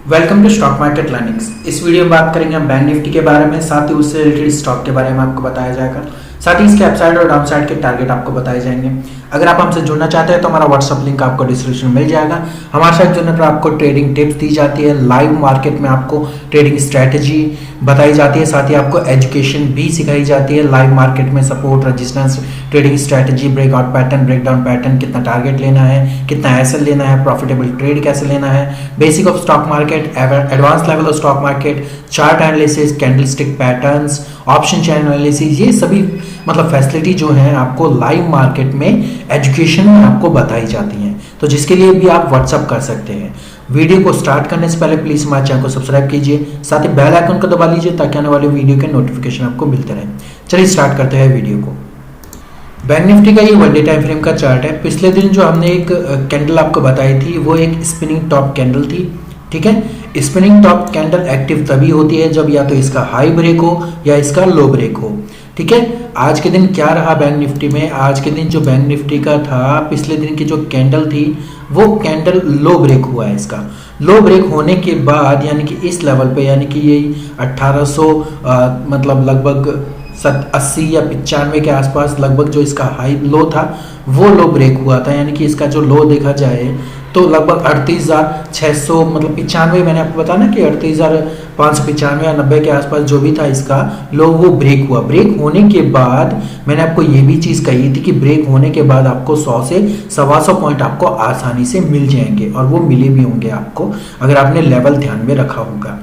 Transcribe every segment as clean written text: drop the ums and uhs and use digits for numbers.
Welcome to stock market learnings. इस video में बात करेंगे हम बैंक निफ्टी के बारे में, साथ ही उससे रिलेटेड स्टॉक के बारे में आपको बताया जाएगा। साथ ही इसके अपसाइड और डाउनसाइड के टारगेट आपको बताए जाएंगे। अगर आप हमसे जुड़ना चाहते हैं तो हमारा व्हाट्सअप लिंक आपको डिस्क्रिप्शन में मिल जाएगा। हमारे साथ जुड़ने पर आपको ट्रेडिंग टिप्स दी जाती है, लाइव मार्केट में आपको ट्रेडिंग स्ट्रैटेजी बताई जाती है, साथ ही आपको एजुकेशन भी सिखाई जाती है। लाइव मार्केट में support, resistance, trading strategy, breakout pattern, breakdown pattern, कितना टारगेट लेना है, कितना एसएल लेना है, प्रॉफिटेबल ट्रेड कैसे लेना है, basic of stock market, advance level of stock market, chart analysis, candlestick patterns, option chain analysis, ये सभी मतलब फैसिलिटी जो है आपको लाइव मार्केट में एजुकेशन में आपको बताई जाती हैं। तो जिसके लिए भी आप व्हाट्सअप कर सकते हैं। वीडियो को स्टार्ट करने से पहले प्लीज हमारे चैनल को सब्सक्राइब कीजिए, साथ ही बेल आइकन को दबा लीजिए ताकि आने वाले वीडियो के नोटिफिकेशन आपको मिलते रहें। चलिए स्टार्ट करते हैं वीडियो को। बैंक निफ्टी का ये वन डे टाइम फ्रेम का चार्ट है। पिछले दिन जो हमने एक कैंडल आपको बताई थी वो एक स्पिनिंग टॉप कैंडल थी, ठीक है। स्पिनिंग टॉप कैंडल एक्टिव तभी होती है जब या तो इसका हाई ब्रेक हो या इसका लो ब्रेक हो, ठीक है। आज के दिन क्या रहा बैंक निफ्टी में? आज के दिन जो बैंक निफ्टी का था, पिछले दिन की जो कैंडल थी वो कैंडल लो ब्रेक हुआ है। इसका लो ब्रेक होने के बाद यानी कि इस लेवल पे, यानी कि ये 1800 मतलब लगभग 80 या 95 के आसपास लगभग जो इसका हाई लो था वो लो ब्रेक हुआ था। यानी कि इसका जो लो देखा जाए तो लगभग 38,600 मतलब 95, मैंने आपको बताया ना कि 38,595 या 90 के आसपास जो भी था इसका लो, वो ब्रेक हुआ। ब्रेक होने के बाद मैंने आपको ये भी चीज़ कही थी कि ब्रेक होने के बाद आपको 100 से 125 पॉइंट आपको आसानी से मिल जाएंगे, और वो मिले भी होंगे आपको अगर आपने लेवल ध्यान में रखा होगा।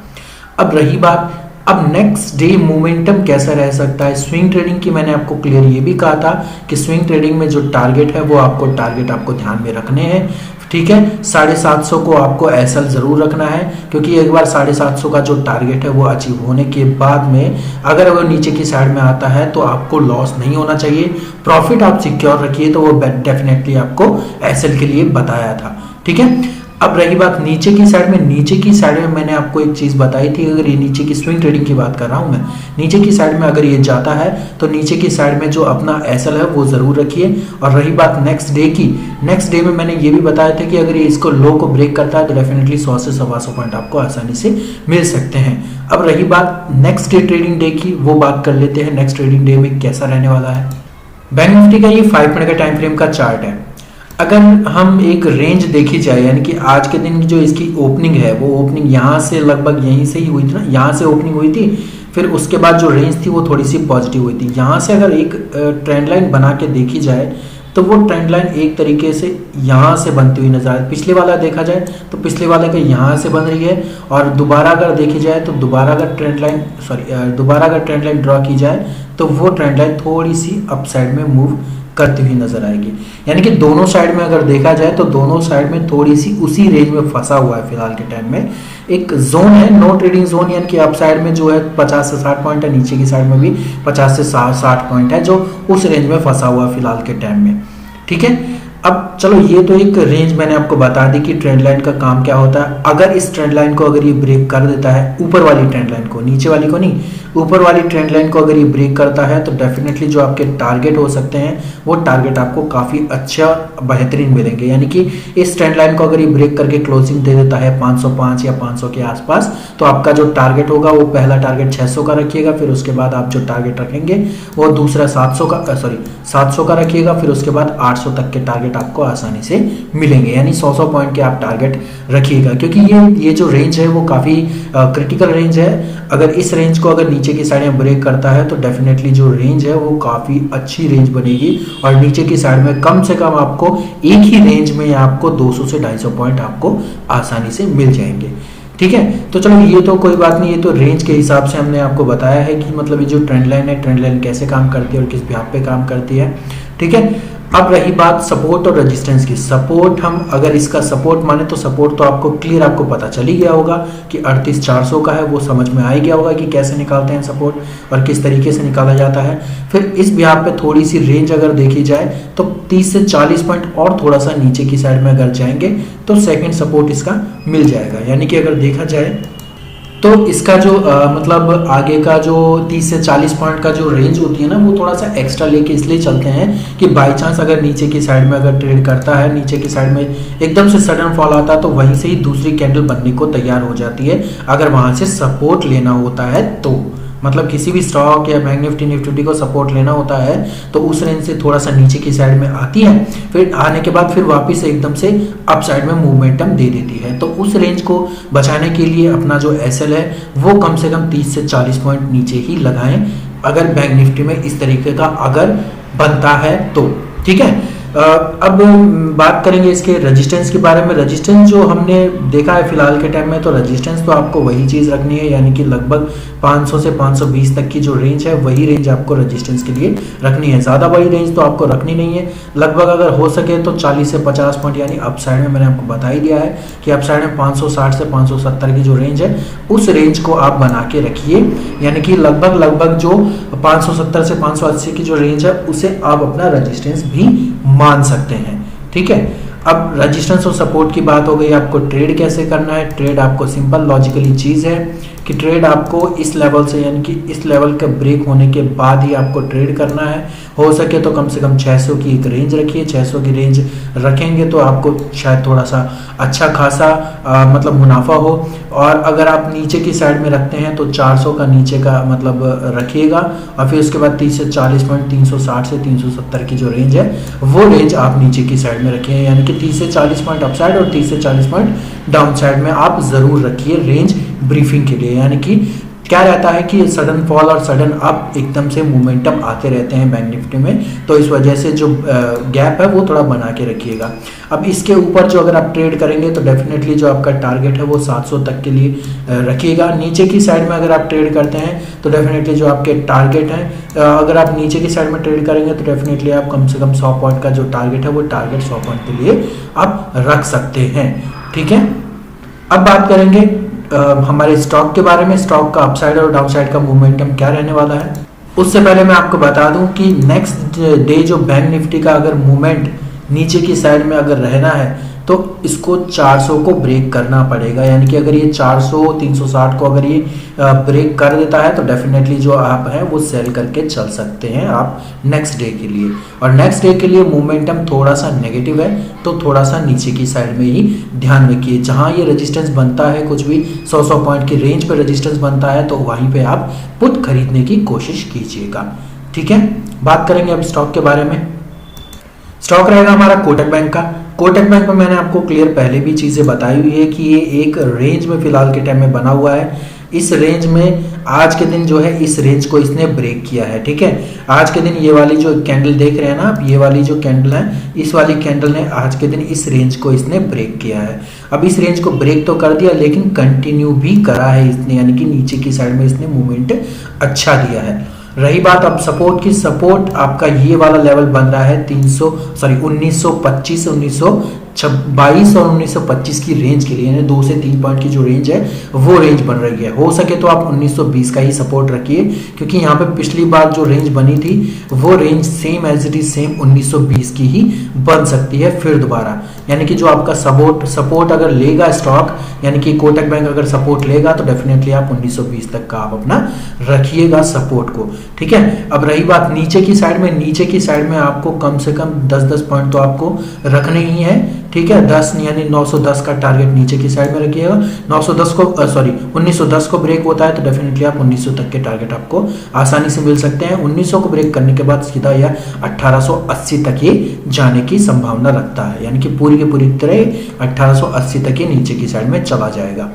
अब रही बात, अब नेक्स्ट डे मोमेंटम कैसा रह सकता है स्विंग ट्रेडिंग की। मैंने आपको क्लियर ये भी कहा था कि स्विंग ट्रेडिंग में जो टारगेट है वो आपको ध्यान में रखने हैं, ठीक है। 750 को आपको एसएल जरूर रखना है, क्योंकि एक बार 750 का जो टारगेट है वो अचीव होने के बाद में अगर वो नीचे की साइड में आता है तो आपको लॉस नहीं होना चाहिए, प्रॉफिट आप सिक्योर रखिए। तो वो डेफिनेटली आपको एसएल के लिए बताया था, ठीक है। अब रही बात नीचे की साइड में, नीचे की साइड में मैंने आपको एक चीज बताई थी, अगर ये नीचे की स्विंग ट्रेडिंग की बात कर रहा हूं मैं, नीचे की साइड में अगर ये जाता है तो नीचे की साइड में जो अपना एसएल है वो जरूर रखिए। और रही बात नेक्स्ट डे की, नेक्स्ट डे में मैंने ये भी बताया था कि अगर ये इसको लो को ब्रेक करता है तो डेफिनेटली 100 से 125 पॉइंट आपको आसानी से मिल सकते हैं। अब रही बात नेक्स्ट डे ट्रेडिंग डे की, वो बात कर लेते हैं नेक्स्ट ट्रेडिंग डे में कैसा रहने वाला है। बैंक निफ्टी का ये 5 मिनट का टाइम फ्रेम का चार्ट है। अगर हम एक रेंज देखी जाए, यानी कि आज के दिन की जो इसकी ओपनिंग है वो ओपनिंग यहाँ से लगभग यहीं से ही हुई थी ना, यहाँ से ओपनिंग हुई थी, फिर उसके बाद जो रेंज थी वो थोड़ी सी पॉजिटिव हुई थी। यहाँ से अगर एक ट्रेंड लाइन बना के देखी जाए तो वो ट्रेंड लाइन एक तरीके से यहाँ से बनती हुई नजर आती है। पिछले वाला देखा जाए तो पिछले वाले का यहाँ से बन रही है, और दोबारा अगर देखी जाए तो दोबारा अगर ट्रेंड लाइन ड्रॉ की जाए तो वो ट्रेंड लाइन थोड़ी सी अपसाइड में मूव करती हुई नजर आएगी। यानी कि दोनों साइड में अगर देखा जाए तो दोनों साइड में थोड़ी सी उसी रेंज में फंसा हुआ है फिलहाल के टाइम में। एक जोन है नो ट्रेडिंग जोन, यानी कि अप साइड में जो है 50 से 60 पॉइंट है, नीचे की साइड में भी 50 से 60 पॉइंट है जो उस रेंज में फंसा हुआ है फिलहाल के टाइम में, ठीक है। अब चलो ये तो एक रेंज मैंने आपको बता दी कि ट्रेंड लाइन का काम क्या होता है। अगर इस ट्रेंड लाइन को अगर ये ब्रेक कर देता है, ऊपर वाली ट्रेंड लाइन को, नीचे वाली को नहीं, ऊपर वाली ट्रेंड लाइन को अगर ये ब्रेक करता है तो डेफिनेटली जो आपके टारगेट हो सकते हैं वो टारगेट आपको काफ़ी अच्छा बेहतरीन मिलेंगे। यानी कि इस ट्रेंड लाइन को अगर ये ब्रेक करके क्लोजिंग दे देता है 505 या 500 के आसपास, तो आपका जो टारगेट होगा वो पहला टारगेट 600 का रखिएगा, फिर उसके बाद आप जो टारगेट रखेंगे वो दूसरा 700 का रखिएगा, फिर उसके बाद 800 तक के टारगेट आपको आसानी से मिलेंगे। यानी 100 पॉइंट के आप टारगेट रखिएगा, क्योंकि ये जो रेंज है वो काफ़ी क्रिटिकल रेंज है। अगर इस रेंज को अगर नीचे की साइड में ब्रेक करता है तो डेफिनेटली जो रेंज है वो काफ़ी अच्छी रेंज बनेगी, और नीचे की साइड में कम से कम आपको एक ही रेंज में आपको 200 से 250 पॉइंट आपको आसानी से मिल जाएंगे, ठीक है। तो चलो ये तो कोई बात नहीं, ये तो रेंज के हिसाब से हमने आपको बताया है कि मतलब ये जो ट्रेंड लाइन है, ट्रेंड लाइन कैसे काम करती है और किस ब्याह पे काम करती है, ठीक है। अब रही बात सपोर्ट और रेजिस्टेंस की। सपोर्ट, हम अगर इसका सपोर्ट माने तो सपोर्ट तो आपको क्लियर आपको पता चल ही गया होगा कि 38,400 का है, वो समझ में आ ही गया होगा कि कैसे निकालते हैं सपोर्ट और किस तरीके से निकाला जाता है। फिर इस बिहार पे थोड़ी सी रेंज अगर देखी जाए तो 30 से 40 पॉइंट और थोड़ा सा नीचे की साइड में अगर जाएंगे तो सेकंड सपोर्ट इसका मिल जाएगा। यानी कि अगर देखा जाए तो इसका जो मतलब आगे का जो 30 से 40 पॉइंट का जो रेंज होती है ना, वो थोड़ा सा एक्स्ट्रा लेके इसलिए चलते हैं कि बाई चांस अगर नीचे की साइड में अगर ट्रेड करता है, नीचे की साइड में एकदम से सडन फॉल आता है तो वहीं से ही दूसरी कैंडल बनने को तैयार हो जाती है, अगर वहां से सपोर्ट लेना होता है तो। मतलब किसी भी स्टॉक या बैंक निफ्टी निफ्टी को सपोर्ट लेना होता है तो उस रेंज से थोड़ा सा नीचे की साइड में आती है, फिर आने के बाद फिर वापस एकदम से अप साइड में मूवमेंटम दे देती है। तो उस रेंज को बचाने के लिए अपना जो एसएल है वो कम से कम 30 से 40 पॉइंट नीचे ही लगाएं, अगर बैंक निफ्टी में इस तरीके का अगर बनता है तो। ठीक है, अब बात करेंगे इसके रेजिस्टेंस के बारे में। रेजिस्टेंस जो हमने देखा है फिलहाल के टाइम में, तो रेजिस्टेंस तो आपको वही चीज़ रखनी है, यानी कि लगभग 500 से 520 तक की जो रेंज है वही रेंज आपको रेजिस्टेंस के लिए रखनी है। ज़्यादा बड़ी रेंज तो आपको रखनी नहीं है, लगभग अगर हो सके तो 40 से 50 पॉइंट, यानी अप साइड में मैंने आपको बता ही दिया है कि अप साइड में 560 से 570 की जो रेंज है उस रेंज को आप बना के रखिए, यानी कि लगभग जो 570 से 580 की जो रेंज है उसे आप अपना रेजिस्टेंस भी मान सकते हैं। ठीक है, अब रेजिस्टेंस और सपोर्ट की बात हो गई। आपको ट्रेड कैसे करना है? ट्रेड आपको सिंपल लॉजिकली चीज़ है कि ट्रेड आपको इस लेवल से, यानी कि इस लेवल का ब्रेक होने के बाद ही आपको ट्रेड करना है। हो सके तो कम से कम 600 की एक रेंज रखिए, 600 की रेंज रखेंगे तो आपको शायद थोड़ा सा अच्छा खासा मतलब मुनाफा हो। और अगर आप नीचे की साइड में रखते हैं तो 400 का नीचे का मतलब रखिएगा, और फिर उसके बाद 30 से 40 पॉइंट 360 से 370 की जो रेंज है वो रेंज आप नीचे की साइड में रखिए, यानी कि 30 से 40 पॉइंट अप साइड और 30 से 40 पॉइंट डाउन साइड में आप ज़रूर रखिए रेंज ब्रीफिंग के लिए। यानी कि क्या रहता है कि सडन फॉल और सडन अप एकदम से मोमेंटम आते रहते हैं बैंक निफ्टी में, तो इस वजह से जो गैप है वो थोड़ा बना के रखिएगा। अब इसके ऊपर जो अगर आप ट्रेड करेंगे तो डेफिनेटली जो आपका टारगेट है वो 700 तक के लिए रखिएगा। नीचे की साइड में अगर आप ट्रेड करते हैं तो डेफिनेटली जो आपके टारगेट हैं, अगर आप नीचे की साइड में ट्रेड करेंगे तो डेफिनेटली आप कम से कम 100 पॉइंट का जो टारगेट है वो टारगेट 100 पॉइंट के लिए आप रख सकते हैं। ठीक है, अब बात करेंगे हमारे स्टॉक के बारे में। स्टॉक का अपसाइड और डाउनसाइड का मोमेंटम क्या रहने वाला है। उससे पहले मैं आपको बता दूं कि नेक्स्ट डे जो बैंक निफ्टी का अगर मूवमेंट नीचे की साइड में अगर रहना है तो इसको 400 को ब्रेक करना पड़ेगा, यानी कि अगर ये 400 360 को अगर ये ब्रेक कर देता है तो डेफिनेटली जो आप हैं वो सेल करके चल सकते हैं आप नेक्स्ट डे के लिए। और नेक्स्ट डे के लिए मोमेंटम थोड़ा सा नेगेटिव है तो थोड़ा सा नीचे की साइड में ही ध्यान रखिए। जहां ये रेजिस्टेंस बनता है, कुछ भी 100 पॉइंट की रेंज पर रेजिस्टेंस बनता है तो वहीं पे आप पुट खरीदने की कोशिश कीजिएगा। ठीक है, बात करेंगे अब स्टॉक के बारे में। स्टॉक रहेगा हमारा कोटक बैंक का। कोटक बैंक में मैंने आपको क्लियर पहले भी चीज़ें बताई हुई है कि ये एक रेंज में फिलहाल के टाइम में बना हुआ है। इस रेंज में आज के दिन जो है इस रेंज को इसने ब्रेक किया है। ठीक है, आज के दिन ये वाली जो कैंडल देख रहे हैं ना आप, ये वाली जो कैंडल है, इस वाली कैंडल ने आज के दिन इस रेंज को इसने ब्रेक किया है। अब इस रेंज को ब्रेक तो कर दिया लेकिन कंटिन्यू भी करा है इसने, यानी कि नीचे की साइड में इसने मूवमेंट अच्छा दिया है। रही बात अब सपोर्ट की, सपोर्ट आपका ये वाला लेवल बन रहा है 1925 1922 और 1925 की रेंज के लिए, यानी 2 से 3 पॉइंट की जो रेंज है वो रेंज बन रही है। हो सके तो आप 1920 का ही सपोर्ट रखिए, क्योंकि यहाँ पे पिछली बार जो रेंज बनी थी वो range same as it is same 1920 की ही बन सकती है फिर दोबारा। यानी कि जो आपका सपोर्ट अगर लेगा स्टॉक, यानी कि कोटक बैंक अगर सपोर्ट लेगा तो डेफिनेटली आप 1920 तक का आप अपना रखिएगा सपोर्ट को। ठीक है, अब रही बात नीचे की साइड में, नीचे की साइड में आपको कम से कम 10-10 पॉइंट तो आपको रखने ही है। ठीक है, 10 यानी 910 का टारगेट नीचे की साइड में रखिएगा। 1910 को ब्रेक होता है तो डेफिनेटली आप 1900 तक के टारगेट आपको आसानी से मिल सकते हैं। 1900 को ब्रेक करने के बाद सीधा यह 1880 तक ये जाने की संभावना रखता है, यानी कि पूरी की पूरी तरह 1880 तक ये नीचे की साइड में चला जाएगा।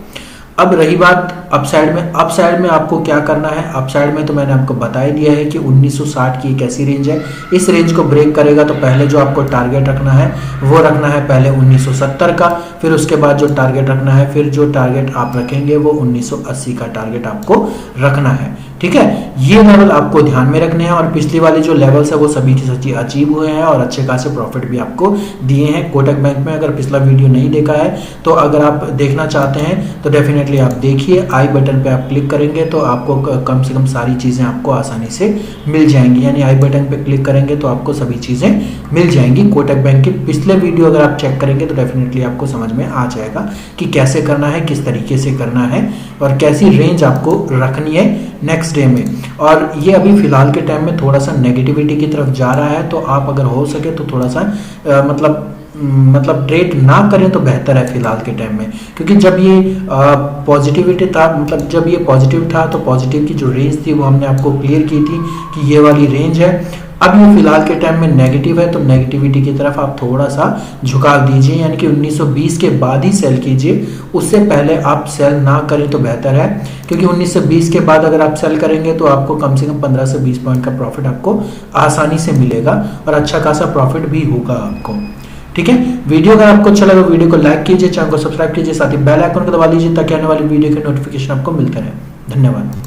अब रही बात अपसाइड में, अपसाइड में आपको क्या करना है। अपसाइड में तो मैंने आपको बता ही दिया है कि 1960 की एक ऐसी रेंज है, इस रेंज को ब्रेक करेगा तो पहले जो आपको टारगेट रखना है वो रखना है पहले 1970 का, फिर उसके बाद जो टारगेट रखना है, फिर जो टारगेट आप रखेंगे वो 1980 का टारगेट आपको रखना है। ठीक है, ये लेवल आपको ध्यान में रखने हैं और पिछली वाली जो लेवल्स है वो सभी की सच्ची अचीव हुए हैं और अच्छे खासे प्रॉफिट भी आपको दिए हैं कोटक बैंक में। अगर पिछला वीडियो नहीं देखा है तो अगर आप देखना चाहते हैं तो डेफिनेटली आप देखिए, आई बटन पे आप क्लिक करेंगे तो आपको कम से कम सारी चीज़ें आपको आसानी से मिल जाएंगी, यानी आई बटन पे क्लिक करेंगे तो आपको सभी चीज़ें मिल जाएंगी। कोटक बैंक के पिछले वीडियो अगर आप चेक करेंगे तो डेफिनेटली आपको समझ समझ में आ जाएगा कि कैसे करना है, किस तरीके से करना है और कैसी रेंज आपको रखनी है नेक्स्ट डे में। और ये अभी फिलहाल के टाइम में थोड़ा सा नेगेटिविटी की तरफ जा रहा है, तो आप अगर हो सके तो थोड़ा सा मतलब ट्रेड ना करें तो बेहतर है फिलहाल के टाइम में, क्योंकि जब ये पॉजिटिविटी था, मतलब जब ये पॉजिटिव था तो पॉजिटिव की जो रेंज थी वो हमने आपको क्लियर की थी कि ये वाली रेंज है। अब ये फिलहाल के टाइम में नेगेटिव है, तो नेगेटिविटी की तरफ आप थोड़ा सा झुकाव दीजिए, यानी कि 1920 के बाद ही सेल कीजिए, उससे पहले आप सेल ना करें तो बेहतर है, क्योंकि 1920 के बाद अगर आप सेल करेंगे तो आपको कम से कम 15 से 20 पॉइंट का प्रॉफिट आपको आसानी से मिलेगा और अच्छा खासा प्रॉफिट भी होगा आपको। ठीक है, वीडियो अगर आपको अच्छा लगा वीडियो को लाइक कीजिए, चैनल को सब्सक्राइब कीजिए, साथ ही बेल आइकन को दबा दीजिए ताकि आने वाली वीडियो के नोटिफिकेशन आपको मिलते रहे। धन्यवाद।